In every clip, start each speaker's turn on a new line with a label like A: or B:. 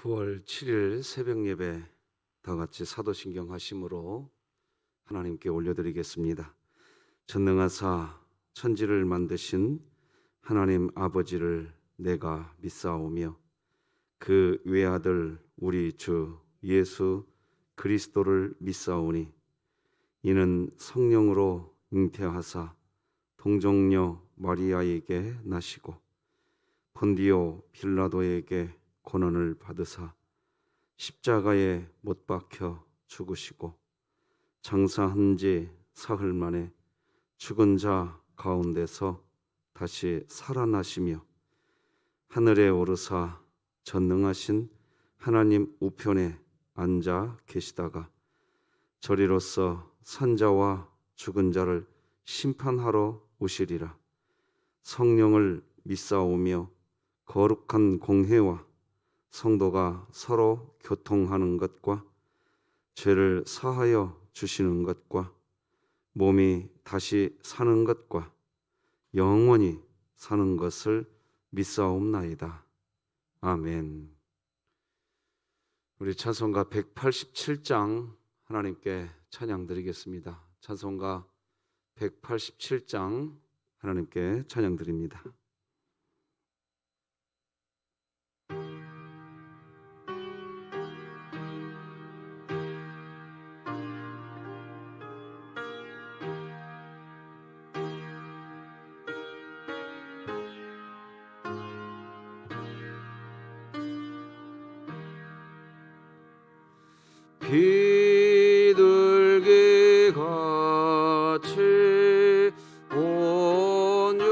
A: 9월 7일 새벽 예배 다 같이 사도신경 하심으로 하나님께 올려드리겠습니다. 전능하사 천지를 만드신 하나님 아버지를 내가 믿사오며 그 외아들 우리 주 예수 그리스도를 믿사오니 이는 성령으로 잉태하사 동정녀 마리아에게 나시고 본디오 빌라도에게 고난을 받으사 십자가에 못 박혀 죽으시고 장사한 지 사흘 만에 죽은 자 가운데서 다시 살아나시며 하늘에 오르사 전능하신 하나님 우편에 앉아 계시다가 저리로서 산자와 죽은 자를 심판하러 오시리라. 성령을 믿사오며 거룩한 공회와 성도가 서로 교통하는 것과 죄를 사하여 주시는 것과 몸이 다시 사는 것과 영원히 사는 것을 믿사옵나이다. 아멘. 우리 찬송가 187장 하나님께 찬양 드리겠습니다. 찬송가 187장 하나님께 찬양 드립니다. 비둘기 같이 온유한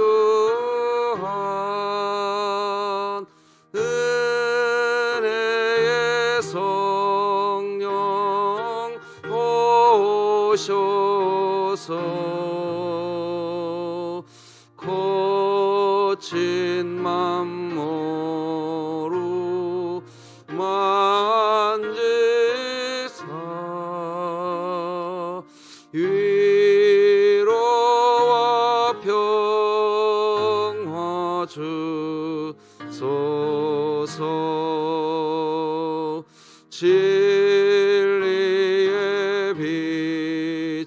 A: 은혜의 성령 오셔서 거친 맘모로 위로와 평화 주소서. 진리의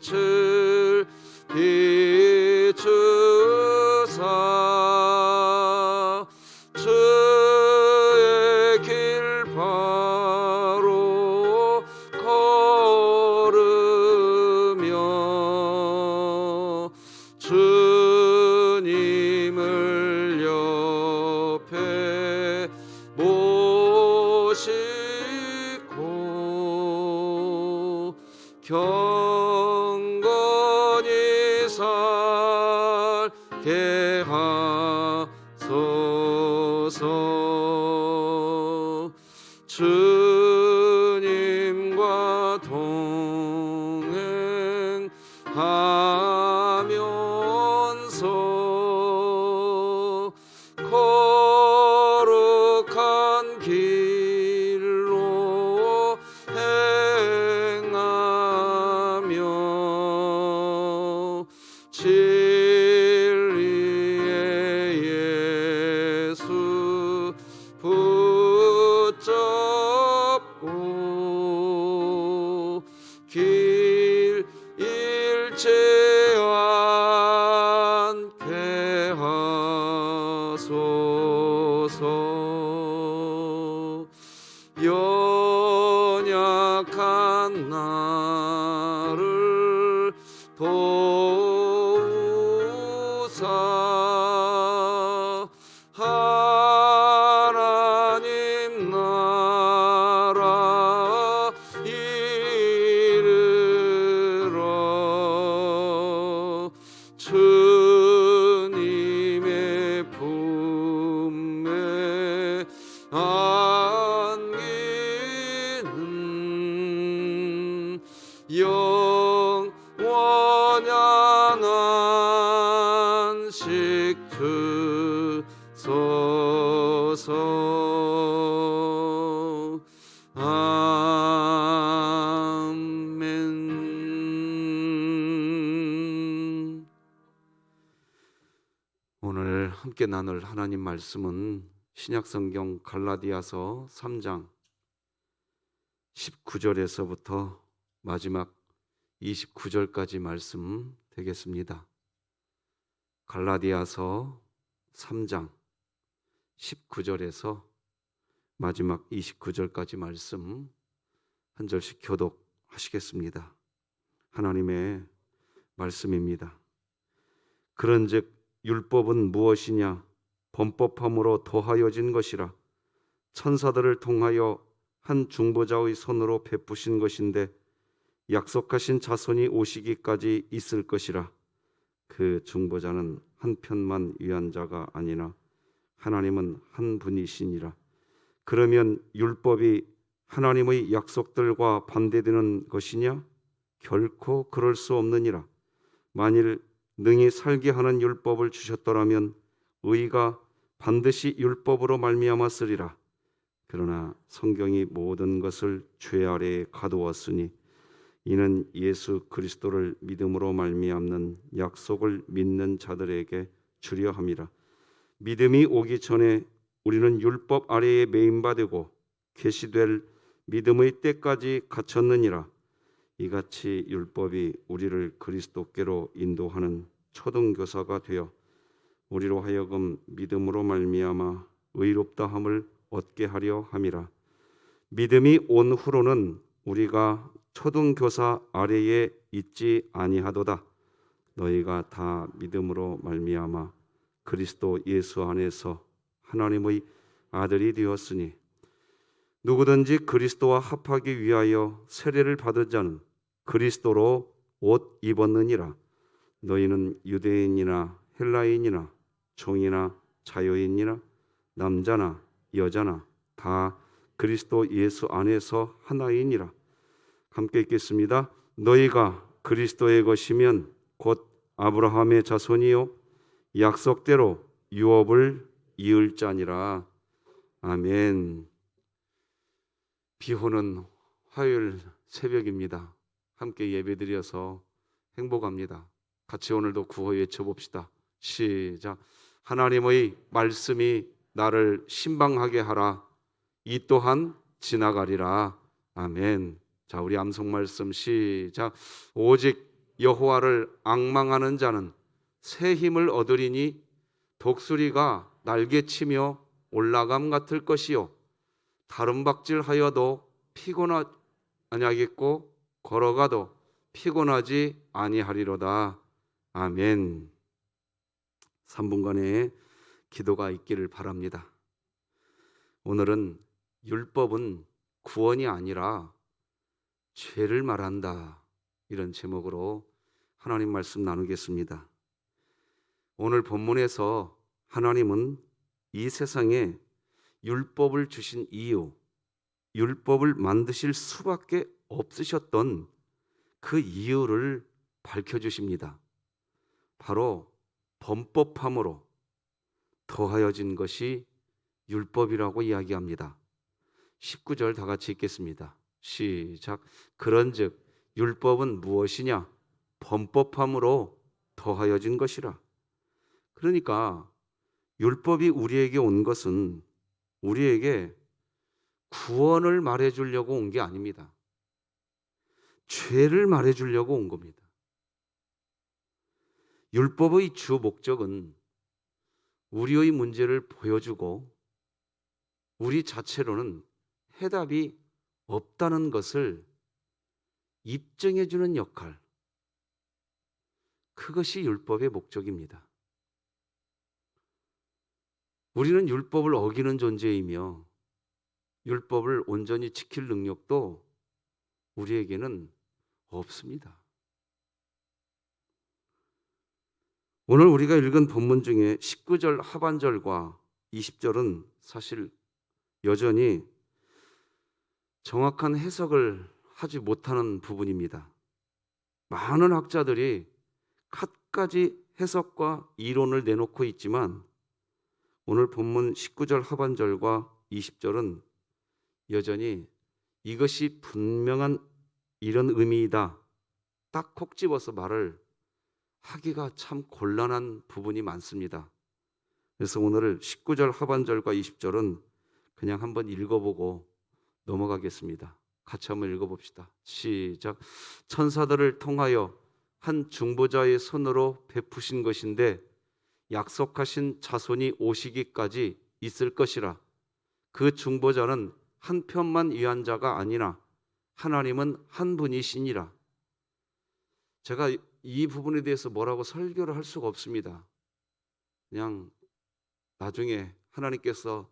A: 빛을 비추사 주의 길 바로 걸으며 주님을 옆에 모시고 경건히 살게 하소서. 주님과 동행하면서 거룩한 길로 행하며 진리의 예수 붙잡고 길 잃지 않게 하소서. 연약한 나를 도우사 하나님 나라 이르러 주님의 품에 안기는 영원한 안식 주소서. 아멘. 오늘 함께 나눌 하나님 말씀은 신약성경 갈라디아서 3장 19절에서부터 마지막 29절까지 말씀 되겠습니다. 갈라디아서 3장 19절에서 마지막 29절까지 말씀 한 절씩 교독하시겠습니다. 하나님의 말씀입니다. 그런즉 율법은 무엇이냐? 범법함으로 더하여진 것이라. 천사들을 통하여 한 중보자의 손으로 베푸신 것인데 약속하신 자손이 오시기까지 있을 것이라. 그 중보자는 한 편만 위한 자가 아니나 하나님은 한 분이시니라. 그러면 율법이 하나님의 약속들과 반대되는 것이냐? 결코 그럴 수 없느니라. 만일 능히 살게 하는 율법을 주셨더라면 의가 반드시 율법으로 말미암아 쓰리라. 그러나 성경이 모든 것을 죄 아래에 가두었으니 이는 예수 그리스도를 믿음으로 말미암는 약속을 믿는 자들에게 주려 함이라. 믿음이 오기 전에 우리는 율법 아래에 매인받고 계시될 믿음의 때까지 갇혔느니라. 이같이 율법이 우리를 그리스도께로 인도하는 초등교사가 되어 우리로 하여금 믿음으로 말미암아 의롭다함을 얻게 하려 함이라. 믿음이 온 후로는 우리가 초등교사 아래에 있지 아니하도다. 너희가 다 믿음으로 말미암아 그리스도 예수 안에서 하나님의 아들이 되었으니 누구든지 그리스도와 합하기 위하여 세례를 받은 자는 그리스도로 옷 입었느니라. 너희는 유대인이나 헬라인이나 종이나 자유인이나 남자나 여자나 다 그리스도 예수 안에서 하나이니라. 함께 읽겠습니다. 너희가 그리스도의 것이면 곧 아브라함의 자손이요 약속대로 유업을 이을 자니라. 아멘. 비 오는 화요일 새벽입니다. 함께 예배드려서 행복합니다. 같이 오늘도 구호 외쳐봅시다. 시작. 하나님의 말씀이 나를 신방하게 하라. 이 또한 지나가리라. 아멘. 자, 우리 암송 말씀 시작. 오직 여호와를 앙망하는 자는 새 힘을 얻으리니 독수리가 날개치며 올라감 같을 것이요 다름박질하여도 피곤하지 아니하겠고 걸어가도 피곤하지 아니하리로다. 아멘. 3분간의 기도가 있기를 바랍니다. 오늘은 율법은 구원이 아니라 죄를 말한다, 이런 제목으로 하나님 말씀 나누겠습니다. 오늘 본문에서 하나님은 이 세상에 율법을 주신 이유, 율법을 만드실 수밖에 없으셨던 그 이유를 밝혀주십니다. 바로 범법함으로 더하여진 것이 율법이라고 이야기합니다. 19절 다 같이 읽겠습니다. 시작. 그런즉 율법은 무엇이냐? 범법함으로 더하여진 것이라. 그러니까 율법이 우리에게 온 것은 우리에게 구원을 말해주려고 온 게 아닙니다. 죄를 말해주려고 온 겁니다. 율법의 주 목적은 우리의 문제를 보여주고 우리 자체로는 해답이 없다는 것을 입증해주는 역할, 그것이 율법의 목적입니다. 우리는 율법을 어기는 존재이며 율법을 온전히 지킬 능력도 우리에게는 없습니다. 오늘 우리가 읽은 본문 중에 19절 하반절과 20절은 사실 여전히 정확한 해석을 하지 못하는 부분입니다. 많은 학자들이 갖가지 해석과 이론을 내놓고 있지만 오늘 본문 19절 하반절과 20절은 여전히 이것이 분명한 이런 의미이다, 딱 콕 집어서 말을 하기가 참 곤란한 부분이 많습니다. 그래서 오늘 19절 하반절과 20절은 그냥 한번 읽어보고 넘어가겠습니다. 같이 한번 읽어봅시다. 시작. 천사들을 통하여 한 중보자의 손으로 베푸신 것인데 약속하신 자손이 오시기까지 있을 것이라. 그 중보자는 한 편만 위한 자가 아니나 하나님은 한 분이시니라. 제가 이 부분에 대해서 뭐라고 설교를 할 수가 없습니다. 그냥 나중에 하나님께서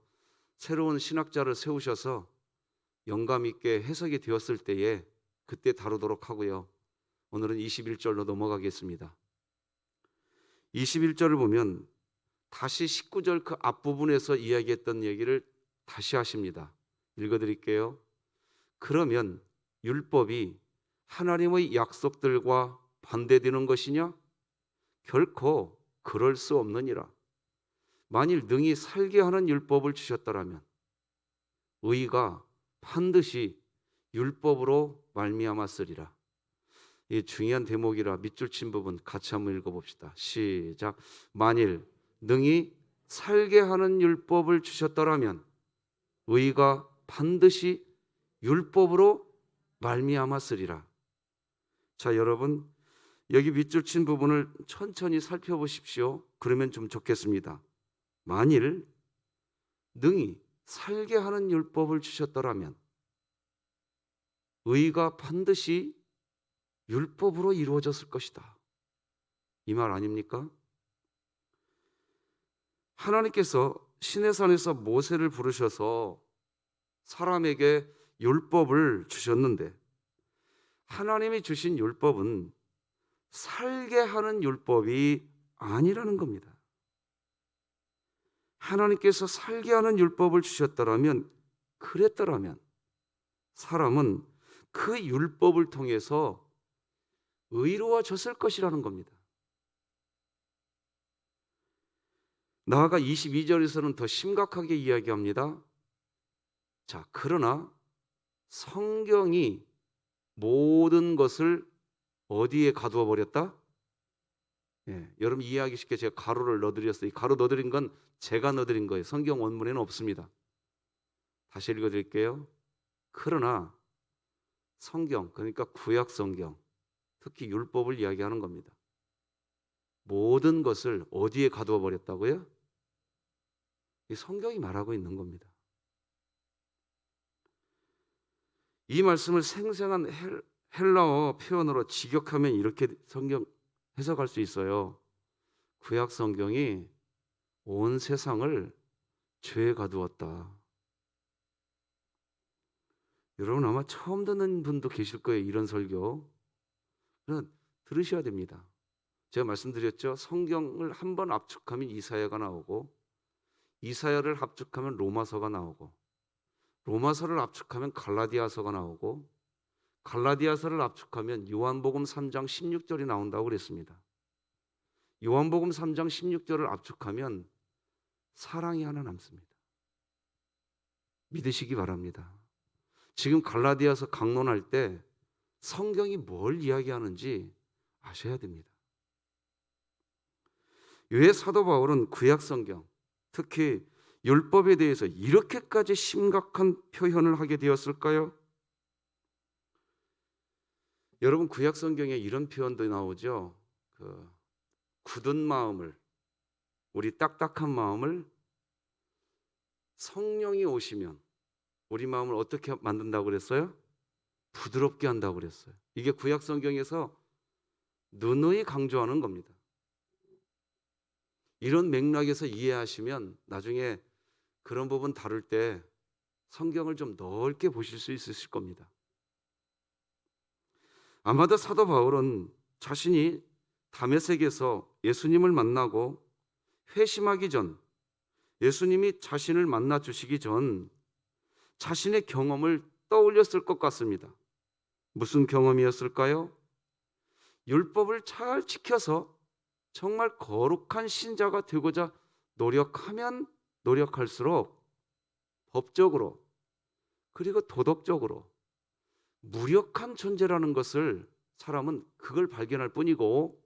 A: 새로운 신학자를 세우셔서 영감 있게 해석이 되었을 때에 그때 다루도록 하고요. 오늘은 21절로 넘어가겠습니다. 21절을 보면 다시 19절 그 앞부분에서 이야기했던 얘기를 다시 하십니다. 읽어드릴게요. 그러면 율법이 하나님의 약속들과 반대되는 것이냐? 결코 그럴 수 없느니라. 만일 능히 살게 하는 율법을 주셨더라면 의가 반드시 율법으로 말미암았으리라. 이 중요한 대목이라 밑줄 친 부분 같이 한번 읽어봅시다. 시작. 만일 능히 살게 하는 율법을 주셨더라면 의가 반드시 율법으로 말미암았으리라. 자, 여러분 여기 밑줄 친 부분을 천천히 살펴보십시오. 그러면 좀 좋겠습니다. 만일 능히 살게 하는 율법을 주셨더라면 의가 반드시 율법으로 이루어졌을 것이다. 이 말 아닙니까? 하나님께서 시내산에서 모세를 부르셔서 사람에게 율법을 주셨는데 하나님이 주신 율법은 살게 하는 율법이 아니라는 겁니다. 하나님께서 살게 하는 율법을 주셨더라면, 그랬더라면 사람은 그 율법을 통해서 의로워졌을 것이라는 겁니다. 나아가 22절에서는 더 심각하게 이야기합니다. 자, 그러나 성경이 모든 것을 어디에 가두어 버렸다? 여러분 이해하기 쉽게 제가 가로를 넣어드렸어요. 이 가로 넣어드린 건 제가 넣어드린 거예요. 성경 원문에는 없습니다. 다시 읽어드릴게요. 그러나 성경, 그러니까 구약 성경, 특히 율법을 이야기하는 겁니다. 모든 것을 어디에 가두어 버렸다고요? 이 성경이 말하고 있는 겁니다. 이 말씀을 생생한 헬라어 표현으로 직역하면 이렇게 성경 해석할 수 있어요. 구약 성경이 온 세상을 죄에 가두었다. 여러분 아마 처음 듣는 분도 계실 거예요. 이런 설교. 그러나 들으셔야 됩니다. 제가 말씀드렸죠. 성경을 한 번 압축하면 이사야가 나오고 이사야를 압축하면 로마서가 나오고 로마서를 압축하면 갈라디아서가 나오고 갈라디아서를 압축하면 요한복음 3장 16절이 나온다고 그랬습니다. 요한복음 3장 16절을 압축하면 사랑이 하나 남습니다. 믿으시기 바랍니다. 지금 갈라디아서 강론할 때 성경이 뭘 이야기하는지 아셔야 됩니다. 왜 사도 바울은 구약 성경, 특히 율법에 대해서 이렇게까지 심각한 표현을 하게 되었을까요? 여러분 구약 성경에 이런 표현도 나오죠. 굳은 마음을, 우리 딱딱한 마음을 성령이 오시면 우리 마음을 어떻게 만든다고 그랬어요? 부드럽게 한다고 그랬어요. 이게 구약 성경에서 누누이 강조하는 겁니다. 이런 맥락에서 이해하시면 나중에 그런 부분 다룰 때 성경을 좀 넓게 보실 수 있으실 겁니다. 아마도 사도 바울은 자신이 다메섹에서 예수님을 만나고 회심하기 전, 예수님이 자신을 만나 주시기 전 자신의 경험을 떠올렸을 것 같습니다. 무슨 경험이었을까요? 율법을 잘 지켜서 정말 거룩한 신자가 되고자 노력하면 노력할수록 법적으로 그리고 도덕적으로 무력한 존재라는 것을 사람은 그걸 발견할 뿐이고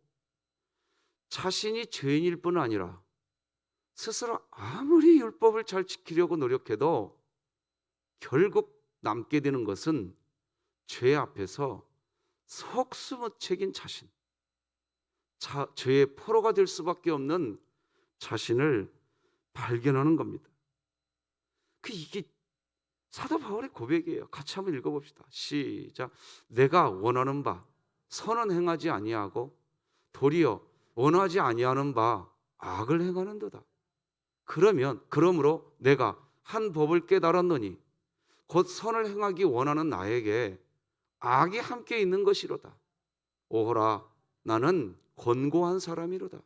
A: 자신이 죄인일 뿐 아니라 스스로 아무리 율법을 잘 지키려고 노력해도 결국 남게 되는 것은 죄 앞에서 속수무책인 자신, 죄의 포로가 될 수밖에 없는 자신을 발견하는 겁니다. 이게 사도 바울의 고백이에요. 같이 한번 읽어봅시다. 시작. 내가 원하는 바 선은 행하지 아니하고 도리어 원하지 아니하는 바 악을 행하는도다. 그러므로 내가 한 법을 깨달았노니 곧 선을 행하기 원하는 나에게 악이 함께 있는 것이로다. 오호라, 나는 곤고한 사람이로다.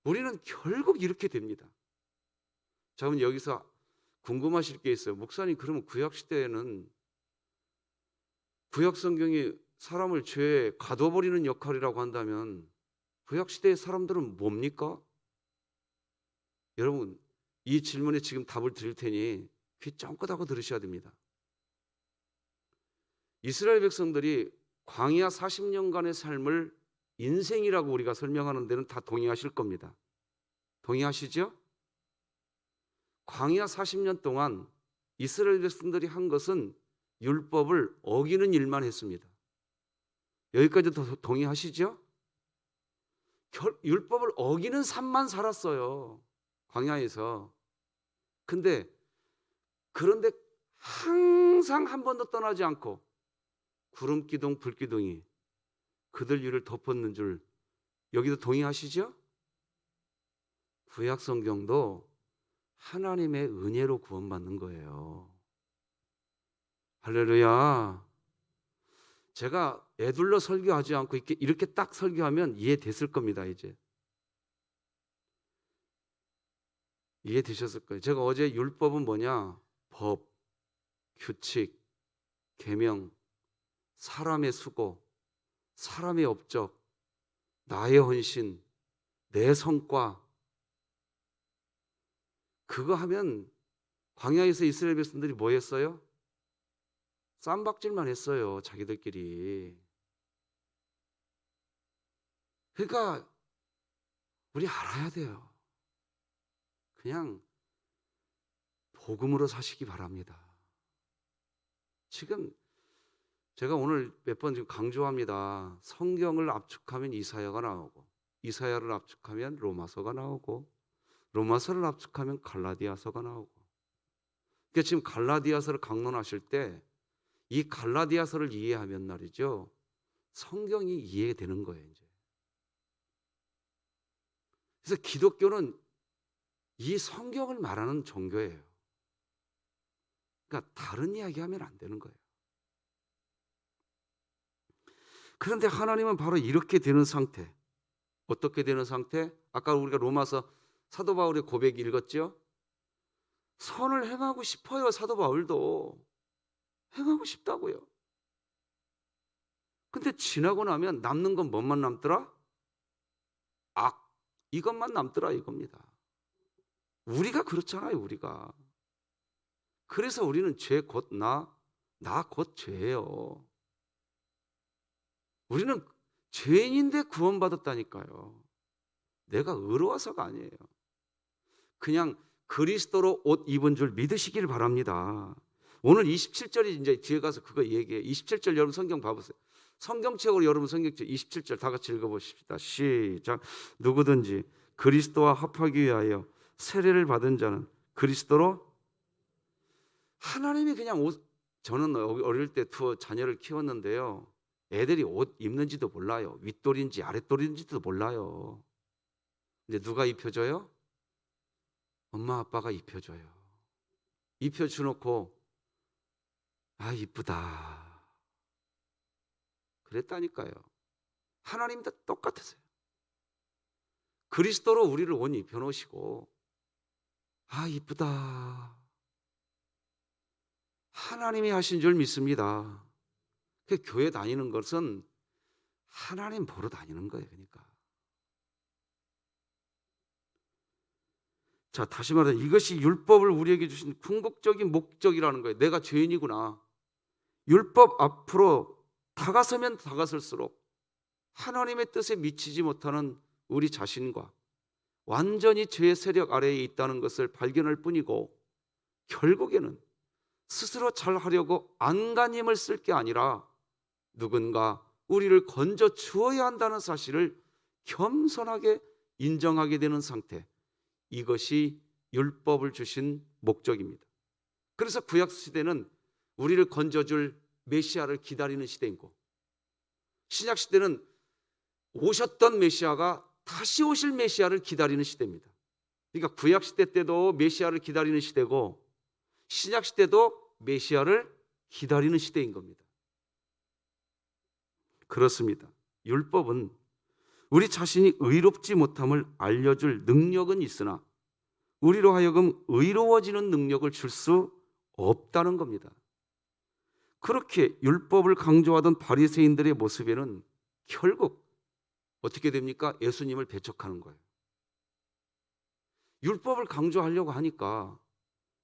A: 우리는 결국 이렇게 됩니다. 자, 그럼 여기서 궁금하실 게 있어요. 목사님, 그러면 구약 시대에는 구약 성경이 사람을 죄에 가둬버리는 역할이라고 한다면 구약 시대의 사람들은 뭡니까? 여러분, 이 질문에 지금 답을 드릴 테니 귀 쫑긋하고 들으셔야 됩니다. 이스라엘 백성들이 광야 40년간의 삶을 인생이라고 우리가 설명하는 데는 다 동의하실 겁니다. 동의하시죠? 광야 40년 동안 이스라엘 백성들이 한 것은 율법을 어기는 일만 했습니다. 여기까지도 동의하시죠? 율법을 어기는 삶만 살았어요, 광야에서. 그런데 항상 한 번도 떠나지 않고 구름기둥 불기둥이 그들 위를 덮었는 줄, 여기도 동의하시죠? 구약 성경도 하나님의 은혜로 구원받는 거예요. 할렐루야. 제가 애둘러 설교하지 않고 이렇게 딱 설교하면 이해됐을 겁니다. 이제 이해되셨을 거예요. 제가 어제 율법은 뭐냐? 법, 규칙, 계명, 사람의 수고, 사람의 업적, 나의 헌신, 내 성과, 그거 하면 광야에서 이스라엘 백성들이 뭐 했어요? 쌈박질만 했어요, 자기들끼리. 그러니까 우리 알아야 돼요. 그냥 복음으로 사시기 바랍니다. 지금 제가 오늘 몇 번 지금 강조합니다. 성경을 압축하면 이사야가 나오고, 이사야를 압축하면 로마서가 나오고, 로마서를 압축하면 갈라디아서가 나오고. 그러니까 지금 갈라디아서를 강론하실 때 이 갈라디아서를 이해하면 말이죠, 성경이 이해되는 거예요, 이제. 그래서 기독교는 이 성경을 말하는 종교예요. 그러니까 다른 이야기하면 안 되는 거예요. 그런데 하나님은 바로 이렇게 되는 상태, 어떻게 되는 상태? 아까 우리가 로마서 사도 바울의 고백 읽었죠? 선을 행하고 싶어요. 사도 바울도 행하고 싶다고요. 근데 지나고 나면 남는 건 뭐만 남더라? 악, 이것만 남더라, 이겁니다. 우리가 그렇잖아요, 우리가. 그래서 우리는 죄 곧 나 곧 죄예요. 우리는 죄인인데 구원받았다니까요. 내가 의로워서가 아니에요. 그냥 그리스도로 옷 입은 줄 믿으시길 바랍니다. 오늘 27절이 이제 뒤에 가서 그거 얘기해. 27절 여러분 성경 봐보세요. 성경책으로 여러분 성경책 27절 다 같이 읽어보십시다. 시작. 누구든지 그리스도와 합하기 위하여 세례를 받은 자는 그리스도로, 하나님이 그냥 저는 어릴 때 자녀를 키웠는데요, 애들이 옷 입는지도 몰라요. 윗돌인지 아랫돌인지도 몰라요. 근데 누가 입혀줘요? 엄마 아빠가 입혀줘요. 입혀주놓고 아 이쁘다 그랬다니까요. 하나님도 똑같으세요. 그리스도로 우리를 옷 입혀놓으시고 아 이쁘다, 하나님이 하신 줄 믿습니다. 그 교회 다니는 것은 하나님 보러 다니는 거예요. 그러니까 자, 다시 말해 이것이 율법을 우리에게 주신 궁극적인 목적이라는 거예요. 내가 죄인이구나. 율법 앞으로 다가서면 다가설수록 하나님의 뜻에 미치지 못하는 우리 자신과 완전히 죄의 세력 아래에 있다는 것을 발견할 뿐이고, 결국에는 스스로 잘하려고 안간힘을 쓸 게 아니라 누군가 우리를 건져 주어야 한다는 사실을 겸손하게 인정하게 되는 상태, 이것이 율법을 주신 목적입니다. 그래서 구약 시대는 우리를 건져줄 메시아를 기다리는 시대이고, 신약 시대는 오셨던 메시아가 다시 오실 메시아를 기다리는 시대입니다. 그러니까 구약 시대 때도 메시아를 기다리는 시대고, 신약 시대도 메시아를 기다리는 시대인 겁니다. 그렇습니다. 율법은 우리 자신이 의롭지 못함을 알려줄 능력은 있으나 우리로 하여금 의로워지는 능력을 줄 수 없다는 겁니다. 그렇게 율법을 강조하던 바리새인들의 모습에는 결국 어떻게 됩니까? 예수님을 배척하는 거예요. 율법을 강조하려고 하니까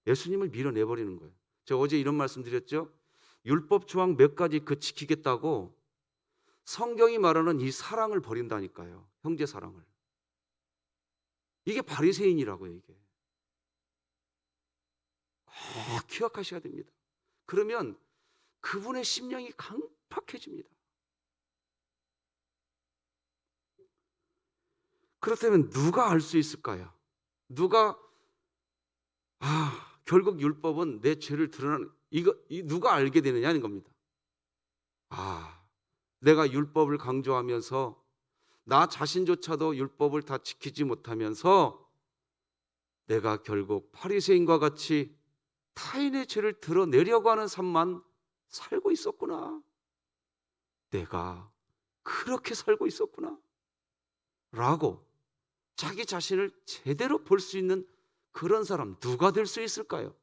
A: 예수님을 밀어내버리는 거예요. 제가 어제 이런 말씀 드렸죠. 율법 조항 몇 가지 지키겠다고 성경이 말하는 이 사랑을 버린다니까요. 형제 사랑을. 이게 바리새인이라고요. 이게 기억하셔야 됩니다. 그러면 그분의 심령이 강팍해집니다. 그렇다면 누가 알 수 있을까요? 누가 결국 율법은 내 죄를 드러나는 누가 알게 되느냐는 겁니다. 내가 율법을 강조하면서 나 자신조차도 율법을 다 지키지 못하면서 내가 결국 바리새인과 같이 타인의 죄를 드러내려고 하는 삶만 살고 있었구나. 내가 그렇게 살고 있었구나. 라고 자기 자신을 제대로 볼 수 있는 그런 사람 누가 될 수 있을까요?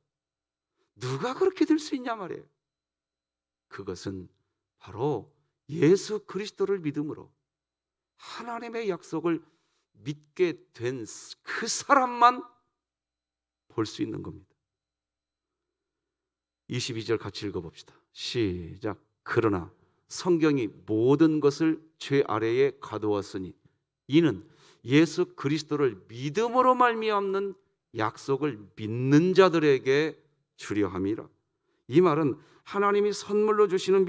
A: 누가 그렇게 될 수 있냐 말이에요. 그것은 바로 예수 그리스도를 믿음으로 하나님의 약속을 믿게 된 그 사람만 볼 수 있는 겁니다. 22절 같이 읽어봅시다. 시작. 그러나 성경이 모든 것을 죄 아래에 가두었으니 이는 예수 그리스도를 믿음으로 말미암는 약속을 믿는 자들에게 주려 함이라. 이 말은 하나님이 선물로 주시는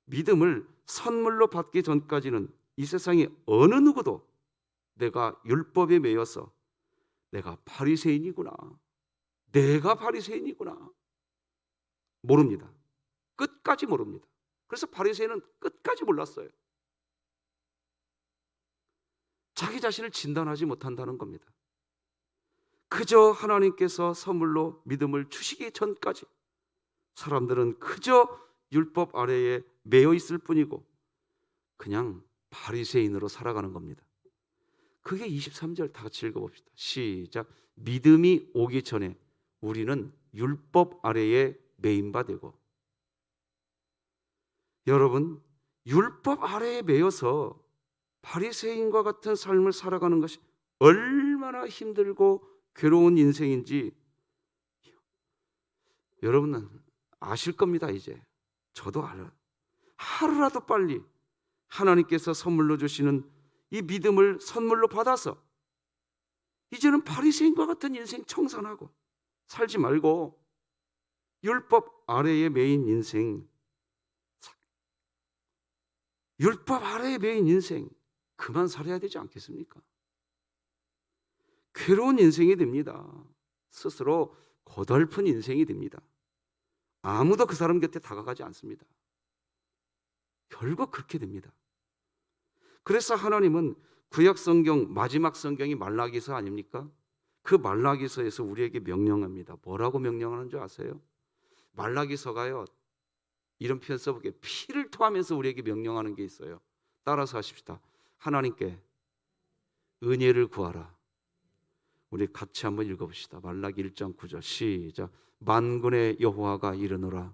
A: 믿음을 선물로 받기 전까지는 이 세상에 어느 누구도 내가 율법에 매여서 내가 바리새인이구나, 내가 바리새인이구나 모릅니다. 끝까지 모릅니다. 그래서 바리새인은 끝까지 몰랐어요. 자기 자신을 진단하지 못한다는 겁니다. 그저 하나님께서 선물로 믿음을 주시기 전까지 사람들은 그저 율법 아래에 매여 있을 뿐이고 그냥 바리새인으로 살아가는 겁니다. 그게 23절 다 같이 읽어봅시다. 시작. 믿음이 오기 전에 우리는 율법 아래에 매인 바 되고. 여러분, 율법 아래에 매여서 바리새인과 같은 삶을 살아가는 것이 얼마나 힘들고 괴로운 인생인지 여러분은 아실 겁니다. 이제 저도 알아요. 하루라도 빨리 하나님께서 선물로 주시는 이 믿음을 선물로 받아서 이제는 바리새인과 같은 인생 청산하고 살지 말고 율법 아래에 매인 인생, 율법 아래에 매인 인생 그만 살아야 되지 않겠습니까? 괴로운 인생이 됩니다. 스스로 고달픈 인생이 됩니다. 아무도 그 사람 곁에 다가가지 않습니다. 결국 그렇게 됩니다. 그래서 하나님은 구약 성경 마지막 성경이 말라기서 아닙니까? 그 말라기서에서 우리에게 명령합니다. 뭐라고 명령하는 줄 아세요? 말라기서가요, 이런 표현 써볼게요. 피를 토하면서 우리에게 명령하는 게 있어요. 따라서 하십시다. 하나님께 은혜를 구하라. 우리 같이 한번 읽어봅시다. 말라기 1장 9절 시작. 만군의 여호와가 이르노라.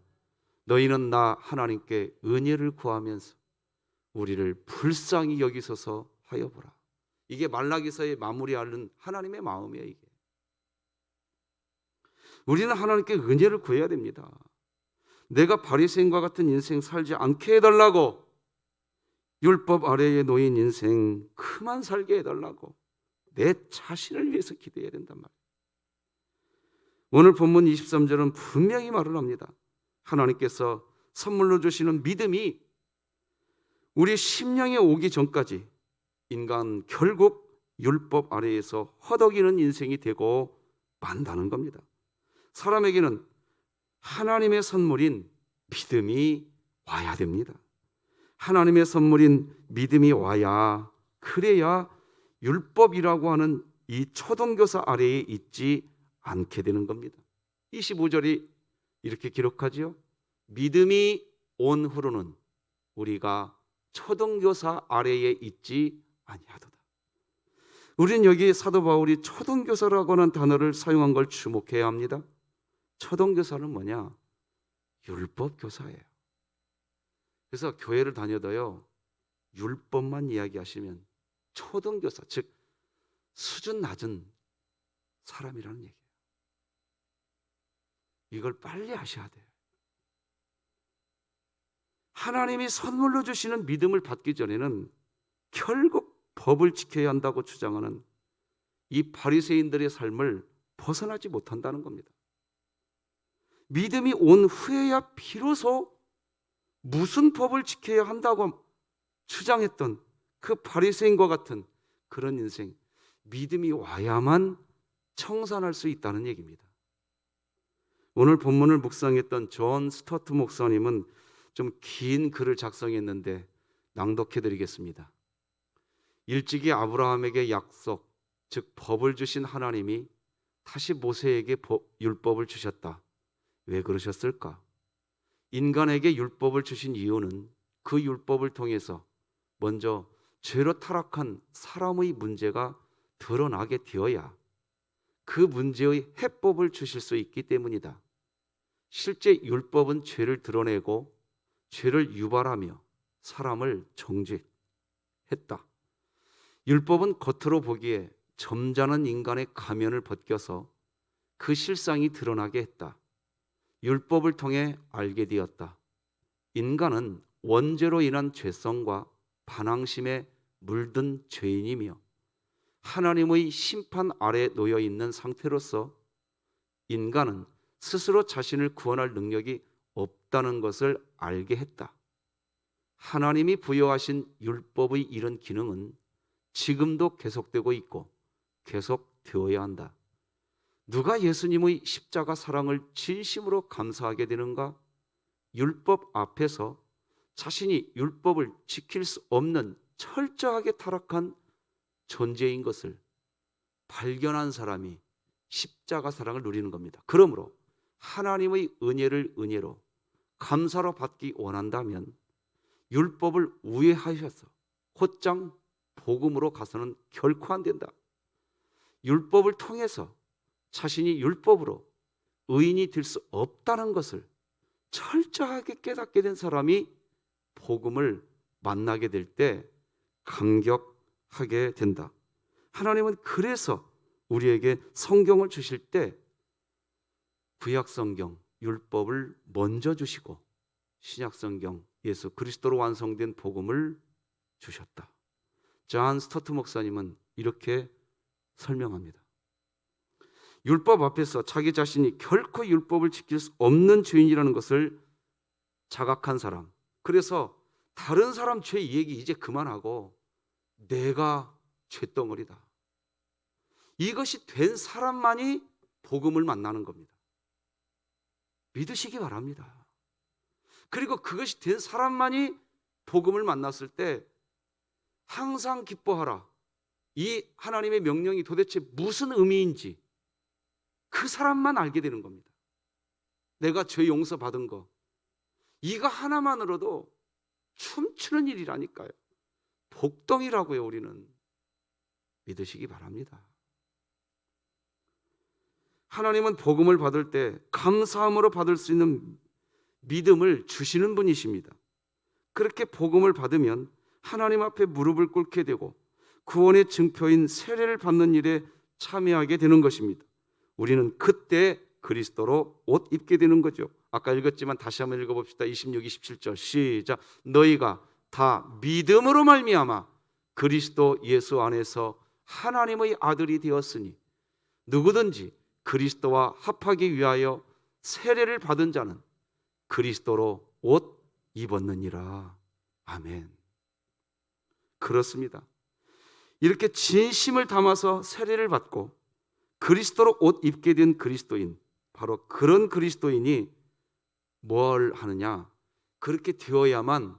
A: 너희는 나 하나님께 은혜를 구하면서 우리를 불쌍히 여기소서 하여 보라. 이게 말라기서의 마무리하는 하나님의 마음이에요. 이게 우리는 하나님께 은혜를 구해야 됩니다. 내가 바리새인과 같은 인생 살지 않게 해달라고, 율법 아래에 놓인 인생 그만 살게 해달라고 내 자신을 위해서 기도해야 된단 말이에요. 오늘 본문 23절은 분명히 말을 합니다. 하나님께서 선물로 주시는 믿음이 우리 심령에 오기 전까지 인간 결국 율법 아래에서 허덕이는 인생이 되고 만다는 겁니다. 사람에게는 하나님의 선물인 믿음이 와야 됩니다. 하나님의 선물인 믿음이 와야, 그래야 율법이라고 하는 이 초등교사 아래에 있지 않게 되는 겁니다. 25절이 이렇게 기록하지요. 믿음이 온 후로는 우리가 초등교사 아래에 있지 아니하도다. 우리는 여기 사도 바울이 초등교사라고 하는 단어를 사용한 걸 주목해야 합니다. 초등교사는 뭐냐? 율법교사예요. 그래서 교회를 다녀도요, 율법만 이야기하시면 초등교사, 즉 수준 낮은 사람이라는 얘기예요. 이걸 빨리 아셔야 돼요. 하나님이 선물로 주시는 믿음을 받기 전에는 결국 법을 지켜야 한다고 주장하는 이 바리새인들의 삶을 벗어나지 못한다는 겁니다. 믿음이 온 후에야 비로소 무슨 법을 지켜야 한다고 주장했던 그 바리새인과 같은 그런 인생, 믿음이 와야만 청산할 수 있다는 얘기입니다. 오늘 본문을 묵상했던 존 스튜어트 목사님은 좀 긴 글을 작성했는데 낭독해 드리겠습니다. 일찍이 아브라함에게 약속, 즉 법을 주신 하나님이 다시 모세에게 율법을 주셨다. 왜 그러셨을까? 인간에게 율법을 주신 이유는 그 율법을 통해서 먼저 죄로 타락한 사람의 문제가 드러나게 되어야 그 문제의 해법을 주실 수 있기 때문이다. 실제 율법은 죄를 드러내고 죄를 유발하며 사람을 정죄했다. 율법은 겉으로 보기에 점잖은 인간의 가면을 벗겨서 그 실상이 드러나게 했다. 율법을 통해 알게 되었다. 인간은 원죄로 인한 죄성과 반항심에 물든 죄인이며 하나님의 심판 아래 놓여 있는 상태로서 인간은 스스로 자신을 구원할 능력이 없다는 것을 알게 했다. 하나님이 부여하신 율법의 이런 기능은 지금도 계속되고 있고 계속되어야 한다. 누가 예수님의 십자가 사랑을 진심으로 감사하게 되는가? 율법 앞에서 자신이 율법을 지킬 수 없는 철저하게 타락한 존재인 것을 발견한 사람이 십자가 사랑을 누리는 겁니다. 그러므로 하나님의 은혜를 은혜로 감사로 받기 원한다면 율법을 우회하셔서 곧장 복음으로 가서는 결코 안 된다. 율법을 통해서 자신이 율법으로 의인이 될 수 없다는 것을 철저하게 깨닫게 된 사람이 복음을 만나게 될 때 감격하게 된다. 하나님은 그래서 우리에게 성경을 주실 때 구약 성경, 율법을 먼저 주시고 신약 성경, 예수 그리스도로 완성된 복음을 주셨다. 존 스튜어트 목사님은 이렇게 설명합니다. 율법 앞에서 자기 자신이 결코 율법을 지킬 수 없는 죄인이라는 것을 자각한 사람, 그래서 다른 사람 죄 얘기 이제 그만하고 내가 죄덩어리다, 이것이 된 사람만이 복음을 만나는 겁니다. 믿으시기 바랍니다. 그리고 그것이 된 사람만이 복음을 만났을 때 항상 기뻐하라, 이 하나님의 명령이 도대체 무슨 의미인지 그 사람만 알게 되는 겁니다. 내가 죄 용서받은 거, 이거 하나만으로도 춤추는 일이라니까요. 복덩이라고요. 우리는 믿으시기 바랍니다. 하나님은 복음을 받을 때 감사함으로 받을 수 있는 믿음을 주시는 분이십니다. 그렇게 복음을 받으면 하나님 앞에 무릎을 꿇게 되고 구원의 증표인 세례를 받는 일에 참여하게 되는 것입니다. 우리는 그때 그리스도로 옷 입게 되는 거죠. 아까 읽었지만 다시 한번 읽어봅시다. 26, 27절 시작. 너희가 다 믿음으로 말미암아 그리스도 예수 안에서 하나님의 아들이 되었으니 누구든지 그리스도와 합하기 위하여 세례를 받은 자는 그리스도로 옷 입었느니라. 아멘. 그렇습니다. 이렇게 진심을 담아서 세례를 받고 그리스도로 옷 입게 된 그리스도인, 바로 그런 그리스도인이 뭘 하느냐? 그렇게 되어야만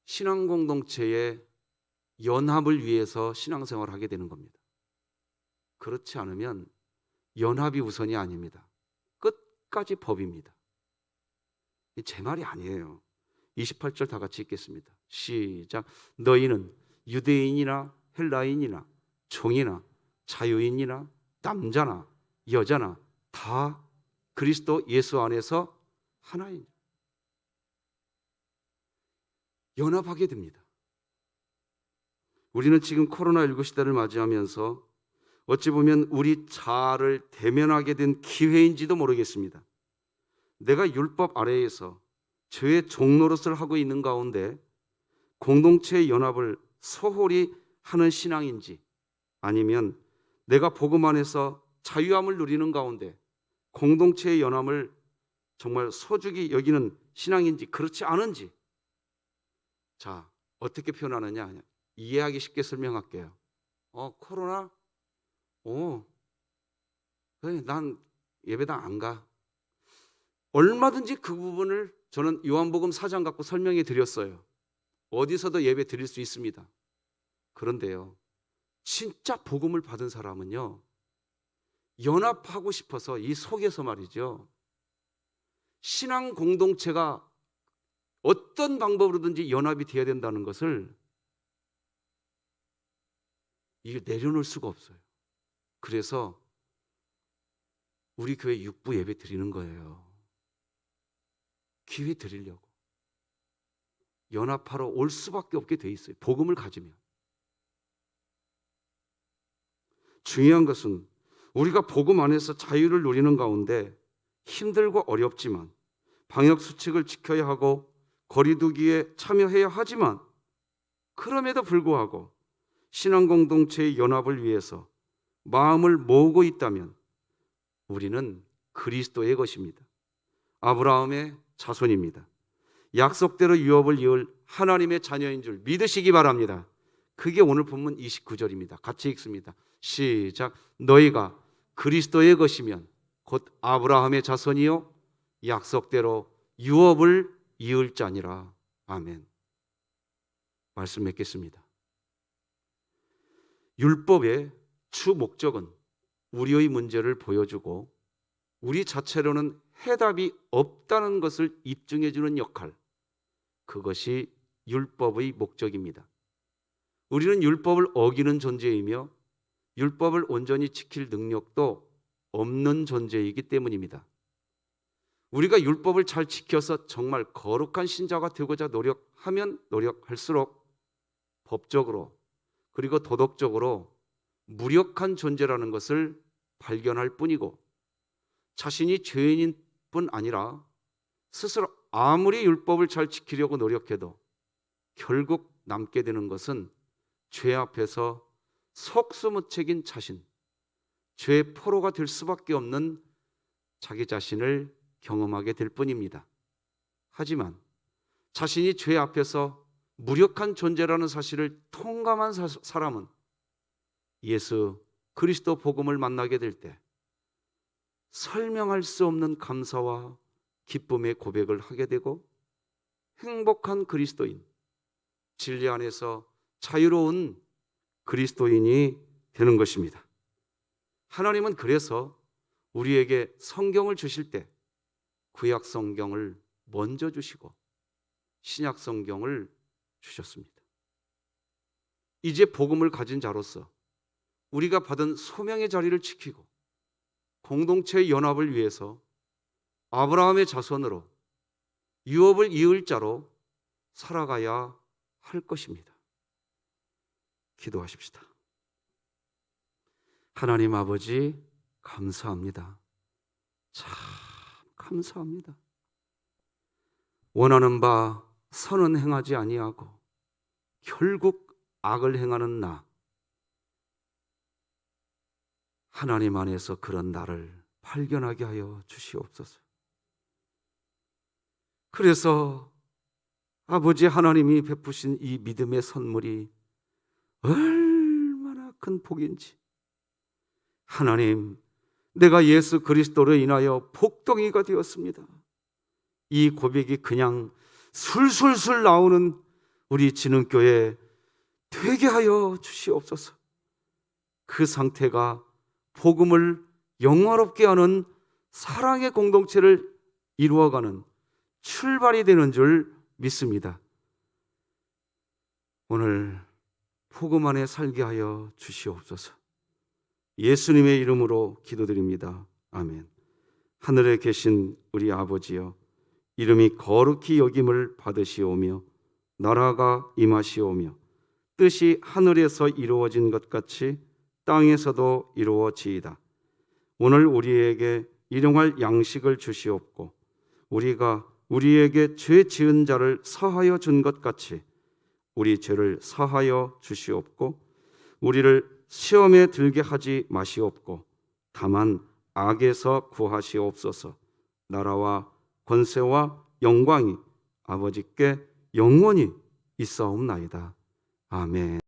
A: 신앙 공동체의 연합을 위해서 신앙생활을 하게 되는 겁니다. 그렇지 않으면 연합이 우선이 아닙니다. 끝까지 법입니다. 제 말이 아니에요. 28절 다 같이 읽겠습니다. 시작. 너희는 유대인이나 헬라인이나 종이나 자유인이나 남자나 여자나 다 그리스도 예수 안에서 하나인, 연합하게 됩니다. 우리는 지금 코로나19 시대를 맞이하면서 어찌 보면 우리 자아를 대면하게 된 기회인지도 모르겠습니다. 내가 율법 아래에서 죄의 종노릇을 하고 있는 가운데 공동체의 연합을 소홀히 하는 신앙인지, 아니면 내가 복음 안에서 자유함을 누리는 가운데 공동체의 연합을 정말 소중히 여기는 신앙인지, 그렇지 않은지. 자, 어떻게 표현하느냐? 이해하기 쉽게 설명할게요. 코로나? 그래, 난 예배당 안 가. 얼마든지 그 부분을 저는 요한복음 4장 갖고 설명해 드렸어요. 어디서도 예배 드릴 수 있습니다. 그런데요, 진짜 복음을 받은 사람은요, 연합하고 싶어서 이 속에서 말이죠, 신앙 공동체가 어떤 방법으로든지 연합이 되어야 된다는 것을 이게 내려놓을 수가 없어요. 그래서 우리 교회 육부 예배 드리는 거예요. 기회 드리려고. 연합하러 올 수밖에 없게 돼 있어요. 복음을 가지면. 중요한 것은 우리가 복음 안에서 자유를 누리는 가운데 힘들고 어렵지만 방역 수칙을 지켜야 하고 거리 두기에 참여해야 하지만, 그럼에도 불구하고 신앙 공동체의 연합을 위해서 마음을 모으고 있다면 우리는 그리스도의 것입니다. 아브라함의 자손입니다. 약속대로 유업을 이을 하나님의 자녀인 줄 믿으시기 바랍니다. 그게 오늘 본문 29절입니다. 같이 읽습니다. 시작. 너희가 그리스도의 것이면 곧 아브라함의 자손이요 약속대로 유업을 이을 자니라. 아멘. 말씀 맺겠습니다. 율법의 주 목적은 우리의 문제를 보여주고 우리 자체로는 해답이 없다는 것을 입증해 주는 역할, 그것이 율법의 목적입니다. 우리는 율법을 어기는 존재이며 율법을 온전히 지킬 능력도 없는 존재이기 때문입니다. 우리가 율법을 잘 지켜서 정말 거룩한 신자가 되고자 노력하면 노력할수록 법적으로 그리고 도덕적으로 무력한 존재라는 것을 발견할 뿐이고, 자신이 죄인인 뿐 아니라 스스로 아무리 율법을 잘 지키려고 노력해도 결국 남게 되는 것은 죄 앞에서 속수무책인 자신, 죄의 포로가 될 수밖에 없는 자기 자신을 경험하게 될 뿐입니다. 하지만 자신이 죄 앞에서 무력한 존재라는 사실을 통감한 사람은 예수 그리스도 복음을 만나게 될 때 설명할 수 없는 감사와 기쁨의 고백을 하게 되고 행복한 그리스도인, 진리 안에서 자유로운 그리스도인이 되는 것입니다. 하나님은 그래서 우리에게 성경을 주실 때 구약 성경을 먼저 주시고 신약 성경을 주셨습니다. 이제 복음을 가진 자로서 우리가 받은 소명의 자리를 지키고 공동체의 연합을 위해서 아브라함의 자손으로 유업을 이을 자로 살아가야 할 것입니다. 기도하십시다. 하나님 아버지, 감사합니다. 참 감사합니다. 원하는 바 선은 행하지 아니하고 결국 악을 행하는 나, 하나님 안에서 그런 나를 발견하게 하여 주시옵소서. 그래서 아버지 하나님이 베푸신 이 믿음의 선물이 얼마나 큰 복인지, 하나님, 내가 예수 그리스도로 인하여 복덩이가 되었습니다. 이 고백이 그냥 술술술 나오는 우리 진흥교회 되게 하여 주시옵소서. 그 상태가 복음을 영화롭게 하는 사랑의 공동체를 이루어가는 출발이 되는 줄 믿습니다. 오늘 복음 안에 살게 하여 주시옵소서. 예수님의 이름으로 기도드립니다. 아멘. 하늘에 계신 우리 아버지여, 이름이 거룩히 여김을 받으시오며 나라가 임하시오며 뜻이 하늘에서 이루어진 것 같이 땅에서도 이루어지이다. 오늘 우리에게 일용할 양식을 주시옵고 우리가 우리에게 죄 지은 자를 사하여 준 것 같이 우리 죄를 사하여 주시옵고 우리를 시험에 들게 하지 마시옵고 다만 악에서 구하시옵소서. 나라와 권세와 영광이 아버지께 영원히 있사옵나이다. 아멘.